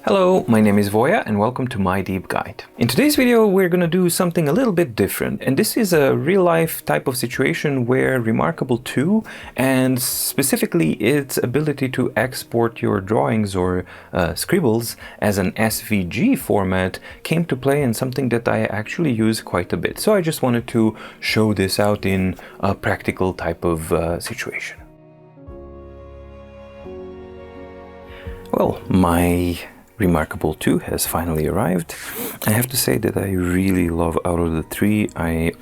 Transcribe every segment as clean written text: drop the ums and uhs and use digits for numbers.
Hello, my name is Voya and welcome to My Deep Guide. In today's video we're going to do something a little bit different, and this is a real-life type of situation where reMarkable 2 and specifically its ability to export your drawings or scribbles as an SVG format came to play, and something that I actually use quite a bit. So I just wanted to show this out in a practical type of situation. Well, my reMarkable 2 has finally arrived. I have to say that I really love, out of the three, I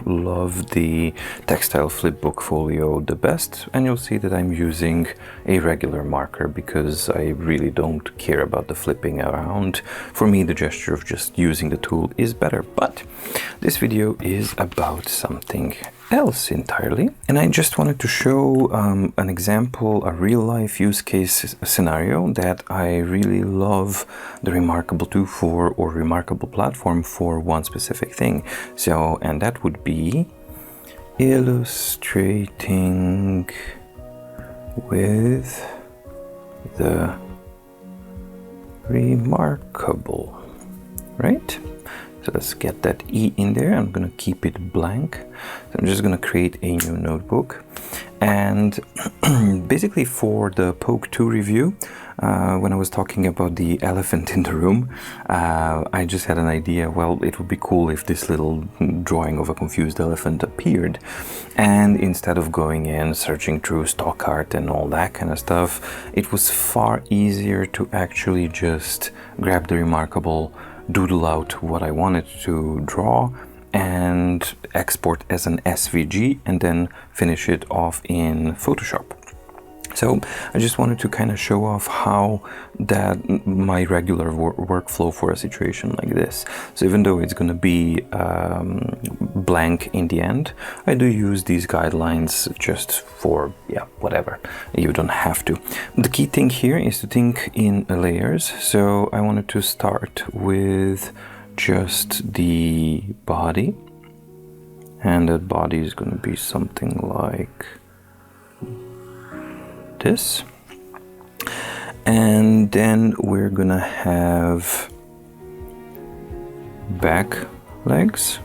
love the textile flipbook folio the best, and you'll see that I'm using a regular marker because I really don't care about the flipping around. For me, the gesture of just using the tool is better, but this video is about something else entirely, and I just wanted to show an example, a real-life use case scenario that I really love the reMarkable 2 for, or reMarkable platform for, one specific thing. So, and that would be illustrating with the reMarkable, right? So let's get that E in there. I'm going to keep it blank. So I'm just going to create a new notebook. And basically for the Poke 2 review, when I was talking about the elephant in the room, I just had an idea, well, it would be cool if this little drawing of a confused elephant appeared. And instead of going in, searching through stock art and all that kind of stuff, it was far easier to actually just grab the reMarkable, doodle out what I wanted to draw, and export as an SVG, and then finish it off in Photoshop. So I just wanted to kind of show off how that my regular workflow for a situation like this. So even though it's going to be blank in the end, I do use these guidelines just for, yeah, whatever. You don't have to. The key thing here is to think in layers. So I wanted to start with just the body, and that body is going to be something like this, and then we're gonna have back legs,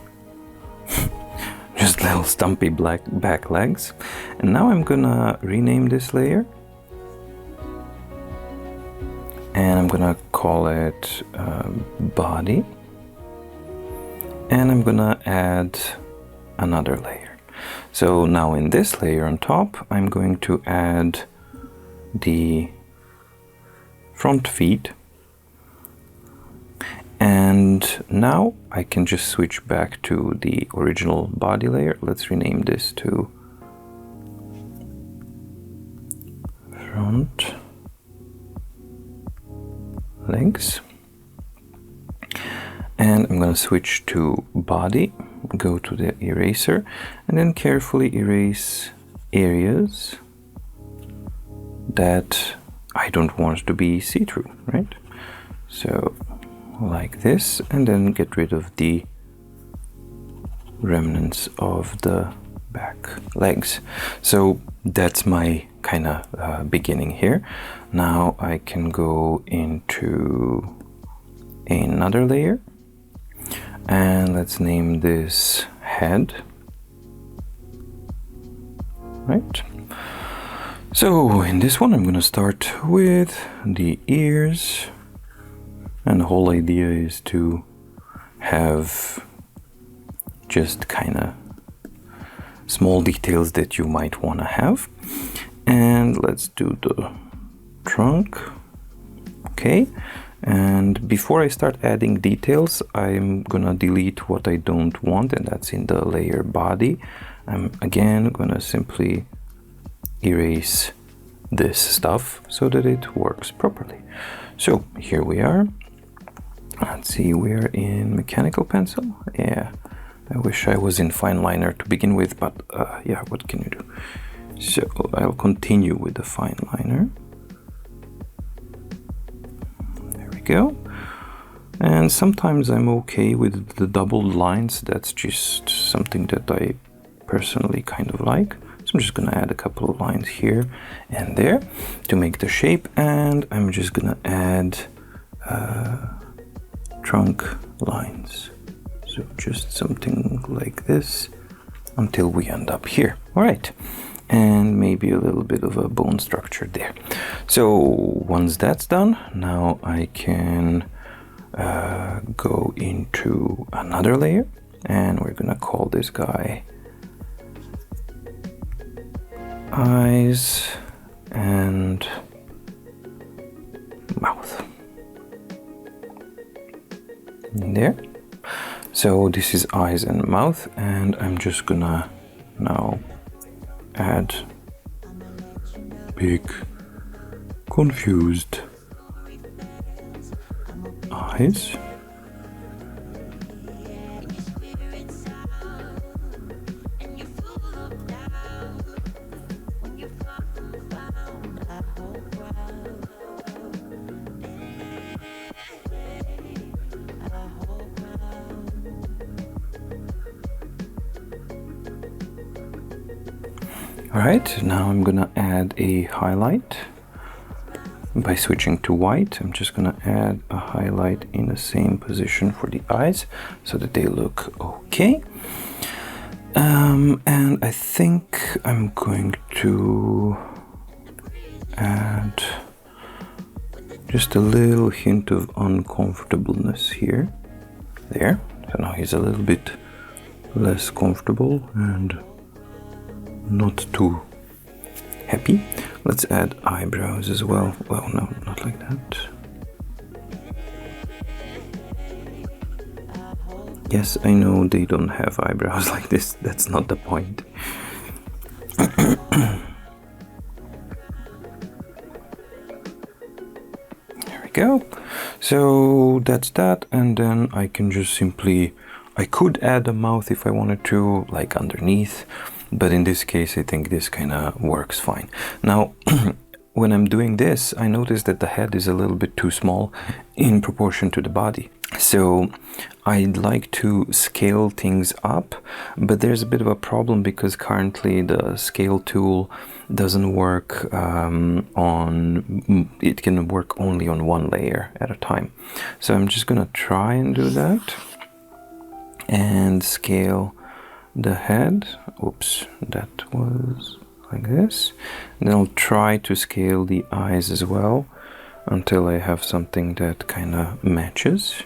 just little stumpy black back legs. And now I'm gonna rename this layer, and I'm gonna call it body, and I'm gonna add another layer. So now in this layer on top, I'm going to add the front feet, and now I can just switch back to the original body layer. Let's rename this to front legs, and I'm going to switch to body, go to the eraser, and then carefully erase areas that I don't want to be see-through, right? So like this, and then get rid of the remnants of the back legs. So that's my kind of beginning here. Now I can go into another layer, and let's name this head, right? So in this one I'm going to start with the ears, and the whole idea is to have just kind of small details that you might want to have. And let's do the trunk. Okay, and before I start adding details, I'm gonna delete what I don't want, and that's in the layer body. I'm again gonna simply erase this stuff so that it works properly. So here we are. Let's see, we're in mechanical pencil. Yeah, I wish I was in fine liner to begin with, but yeah, what can you do? So I'll continue with the fine liner. There we go. And sometimes I'm okay with the doubled lines. That's just something that I personally kind of like. So I'm just gonna add a couple of lines here and there to make the shape, and I'm just gonna add trunk lines. So just something like this until we end up here. All right. And maybe a little bit of a bone structure there. So once that's done, now I can go into another layer, and we're gonna call this guy eyes and mouth. In there. So this is eyes and mouth, and I'm just gonna now add big confused eyes. Alright, now I'm gonna add a highlight. By switching to white, I'm just gonna add a highlight in the same position for the eyes so that they look okay. And I think I'm going to add just a little hint of uncomfortableness here. There. So now he's a little bit less comfortable and not too happy. Let's add eyebrows as well. Well, no, not like that. Yes, I know they don't have eyebrows like this. That's not the point. There we go. So that's that, and then I can just simply, I could add a mouth if I wanted to, like underneath. But in this case, I think this kind of works fine. Now, when I'm doing this, I notice that the head is a little bit too small in proportion to the body. So I'd like to scale things up, but there's a bit of a problem because currently the scale tool doesn't work it can work only on one layer at a time. So I'm just gonna try and do that and scale the head. Oops, that was like this. And then I'll try to scale the eyes as well until I have something that kind of matches.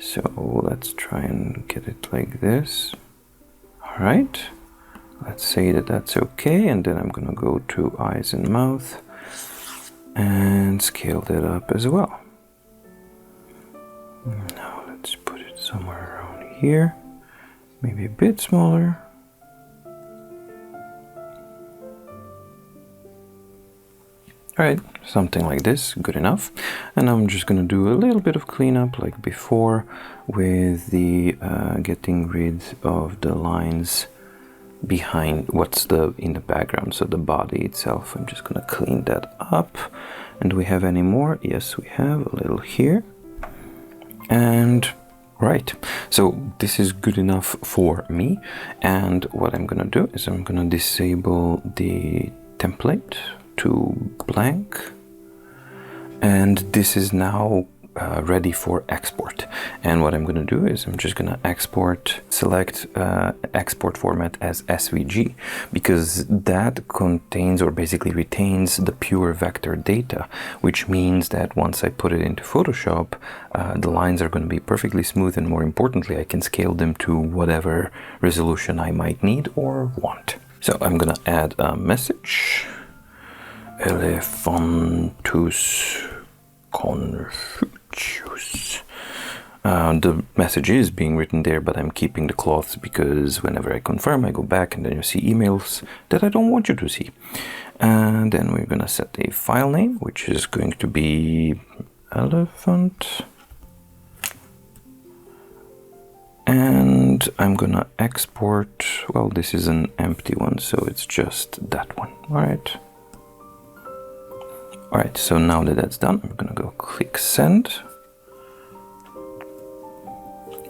So let's try and get it like this. All right, let's say that that's okay, and then I'm gonna go to eyes and mouth and scale that up as well. Now let's put it somewhere around here. Maybe a bit smaller. Alright, something like this, good enough. And I'm just gonna do a little bit of cleanup like before with the getting rid of the lines behind what's in the background, so the body itself. I'm just gonna clean that up. And do we have any more? Yes, we have a little here. And right, so this is good enough for me, and what I'm gonna do is I'm gonna disable the template to blank, and this is now ready for export. And what I'm gonna do is I'm just gonna select export format as SVG, because that contains, or basically retains, the pure vector data, which means that once I put it into Photoshop, the lines are going to be perfectly smooth, and more importantly, I can scale them to whatever resolution I might need or want. So I'm gonna add a message. Elephantus Confucius. The message is being written there, but I'm keeping the cloths because whenever I confirm, I go back and then you see emails that I don't want you to see. And then we're gonna set a file name, which is going to be elephant. And I'm gonna export, well, this is an empty one, so it's just that one. All right, so now that that's done, I'm gonna go click send.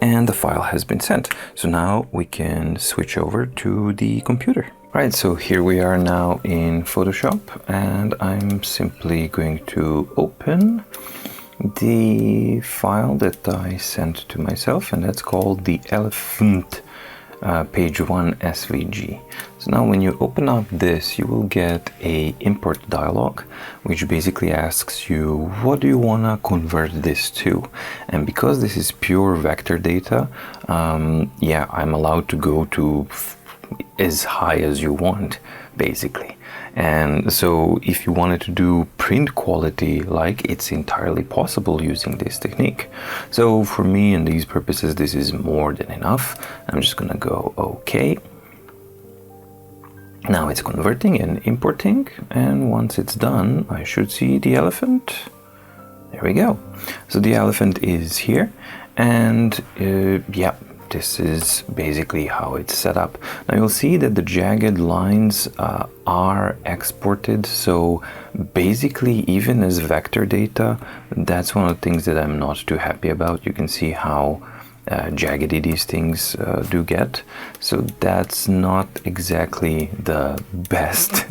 And the file has been sent. So now we can switch over to the computer. All right, so here we are now in Photoshop, and I'm simply going to open the file that I sent to myself, and that's called the elephant page 1 SVG. So now when you open up this, you will get a import dialog, which basically asks you, what do you want to convert this to? And because this is pure vector data, yeah, I'm allowed to go to as high as you want, basically. And so if you wanted to do print quality, like, it's entirely possible using this technique. So for me and these purposes, this is more than enough. I'm just gonna go OK. Now it's converting and importing, and once it's done, I should see the elephant. There we go. So the elephant is here, and yeah, this is basically how it's set up. Now you'll see that the jagged lines are exported, so basically even as vector data, that's one of the things that I'm not too happy about. You can see how jaggedy these things do get, so that's not exactly the best,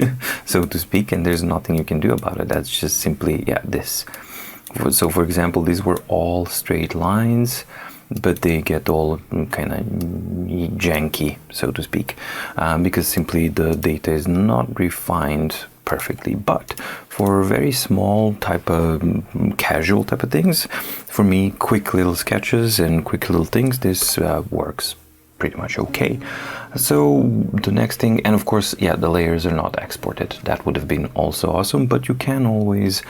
so to speak, and there's nothing you can do about it. That's just simply, yeah, this. So for example, these were all straight lines, but they get all kind of janky, so to speak, because simply the data is not refined perfectly. But for very small type of casual type of things, for me, quick little sketches and quick little things, this works pretty much okay. So the next thing, and of course, yeah, the layers are not exported. That would have been also awesome, but you can always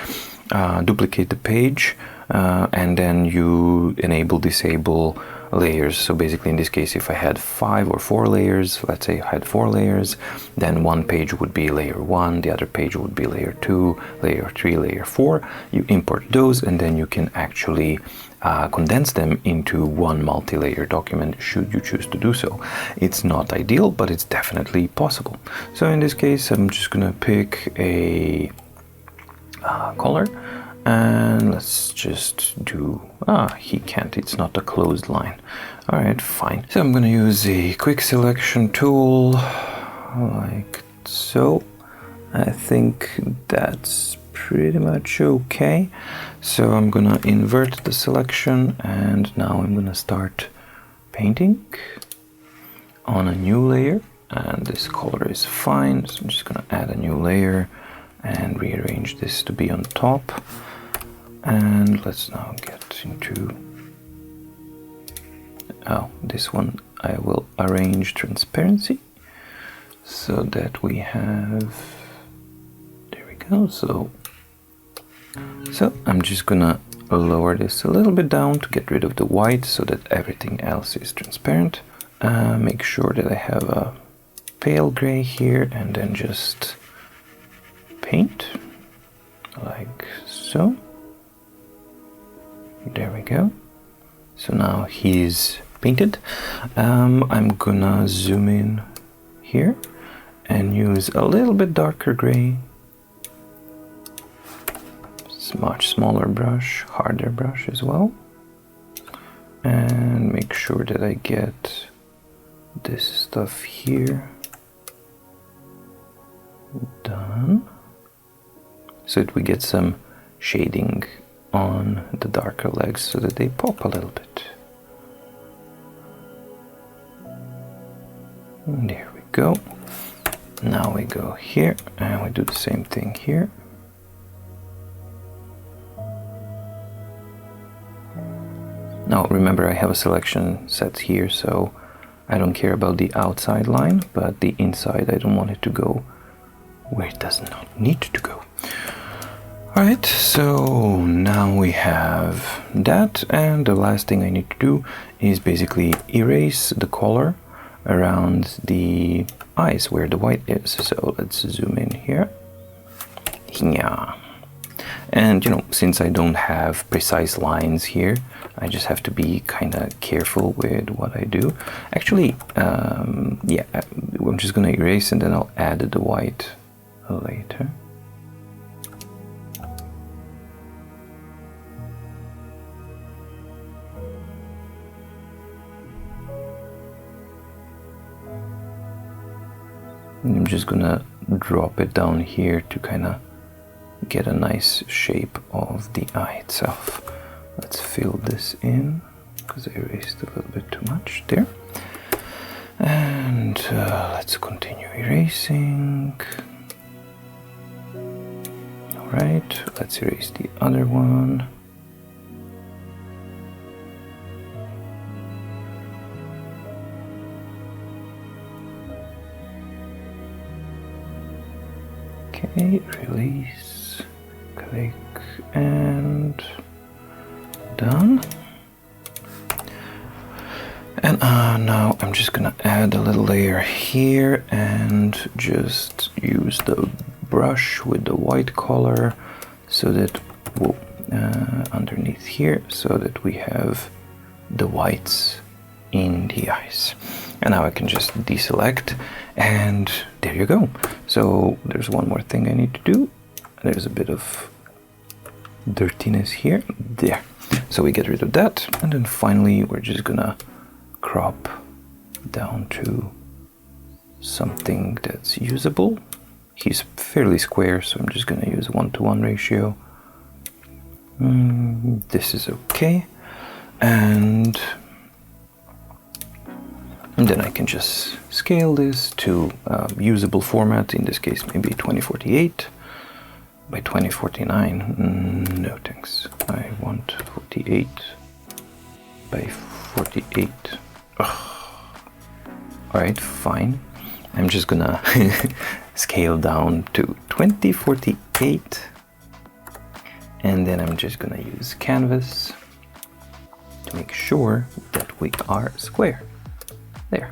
duplicate the page, and then you enable disable layers. So basically in this case, if I had 5 or 4 layers, let's say I had 4 layers, then one page would be layer 1, the other page would be layer 2, layer 3, layer 4. You import those, and then you can actually condense them into one multi-layer document should you choose to do so. It's not ideal, but it's definitely possible. So in this case, I'm just gonna pick a color, and let's just do, he can't, it's not a closed line. All right, fine. So I'm gonna use a quick selection tool like so. I think that's pretty much okay. So I'm gonna invert the selection, and now I'm gonna start painting on a new layer, and this color is fine, so I'm just gonna add a new layer and rearrange this to be on top. And let's now get into, this one I will arrange transparency so that we have, there we go. So I'm just gonna lower this a little bit down to get rid of the white so that everything else is transparent. Make sure that I have a pale gray here, and then just paint like so. There we go. So now he's painted. I'm gonna zoom in here and use a little bit darker gray. It's much smaller brush, harder brush as well. And make sure that I get this stuff here done, so that we get some shading on the darker legs so that they pop a little bit. And there we go. Now we go here and we do the same thing here. Now remember, I have a selection set here, so I don't care about the outside line, but the inside I don't want it to go where it does not need to go. Alright, so now we have that, and the last thing I need to do is basically erase the color around the eyes where the white is. So let's zoom in here. Yeah. And you know, since I don't have precise lines here, I just have to be kind of careful with what I do. Actually, yeah, I'm just gonna erase and then I'll add the white later. I'm just gonna drop it down here to kind of get a nice shape of the eye itself. Let's fill this in, because I erased a little bit too much there. And let's continue erasing. Alright, let's erase the other one. Okay, release, click, and done. And now I'm just gonna add a little layer here and just use the brush with the white color so that, underneath here, so that we have the whites in the eyes. And now I can just deselect, and there you go. So there's one more thing I need to do. There's a bit of dirtiness here. There. So we get rid of that, and then finally we're just gonna crop down to something that's usable. He's fairly square, so I'm just gonna use 1:1 ratio. This is okay. And then I can just scale this to usable format, in this case maybe 2048 by 2049. No thanks, I want 48 by 48. Alright, fine. I'm just gonna scale down to 2048, and then I'm just gonna use canvas to make sure that we are square. There.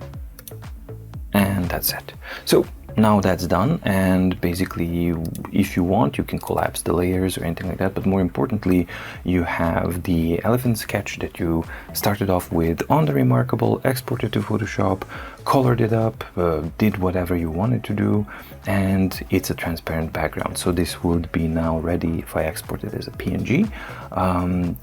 And that's it. So now that's done, and basically if you want you can collapse the layers or anything like that, but more importantly you have the elephant sketch that you started off with on the reMarkable, exported to Photoshop, colored it up, did whatever you wanted to do, and it's a transparent background. So this would be now ready if I export it as a PNG.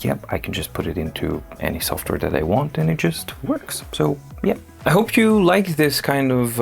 Yep, I can just put it into any software that I want and it just works. So yeah, I hope you like this kind of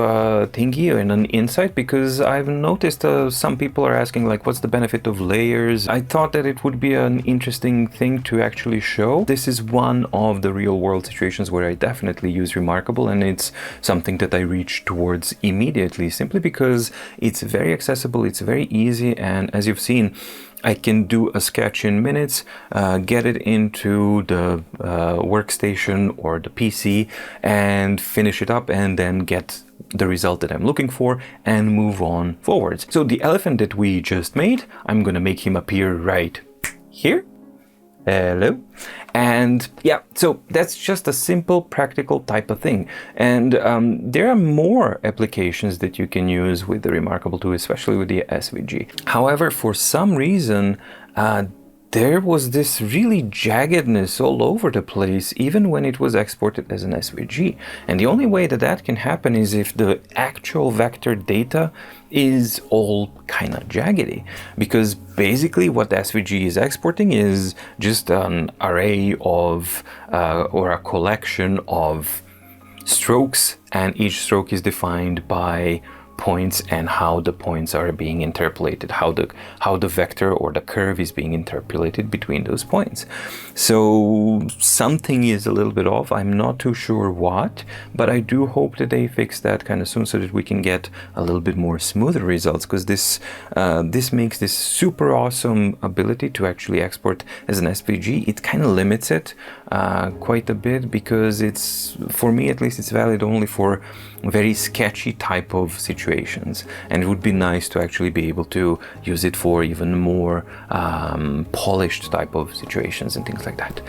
thingy and an insight, because I've noticed some people are asking like, what's the benefit of layers? I thought that it would be an interesting thing to actually show. This is one of the real world situations where I definitely use reMarkable, and it's something that I reach towards immediately, simply because it's very accessible, it's very easy, and as you've seen, I can do a sketch in minutes, get it into the workstation or the PC and finish it up, and then get the result that I'm looking for and move on forwards. So the elephant that we just made, I'm gonna make him appear right here. Hello. And yeah, so that's just a simple practical type of thing. And there are more applications that you can use with the reMarkable tool, especially with the SVG. However, for some reason, there was this really jaggedness all over the place, even when it was exported as an SVG. And the only way that that can happen is if the actual vector data is all kind of jaggedy, because basically what the SVG is exporting is just an array of or a collection of strokes, and each stroke is defined by points and how the points are being interpolated, how the vector or the curve is being interpolated between those points. So something is a little bit off. I'm not too sure what, but I do hope that they fix that kind of soon, so that we can get a little bit more smoother results, because this makes this super awesome ability to actually export as an SVG. It kind of limits it quite a bit, because it's, for me at least, it's valid only for very sketchy type of situations, and it would be nice to actually be able to use it for even more polished type of situations and things like that.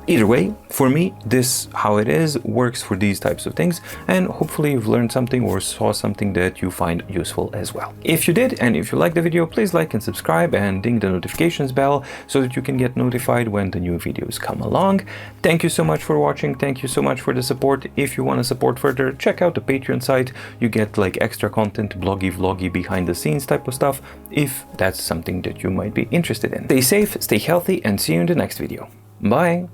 Either way, for me, this how it is works for these types of things, and hopefully you've learned something or saw something that you find useful as well. If you did, and if you liked the video, please like and subscribe and ding the notifications bell so that you can get notified when the new videos come along. Thank you so much for watching. Thank you so much for the support. If you want to support further, check out the Patreon site. You get like extra content, bloggy, vloggy, behind the scenes type of stuff, if that's something that you might be interested in. Stay safe, stay healthy, and see you in the next video. Bye!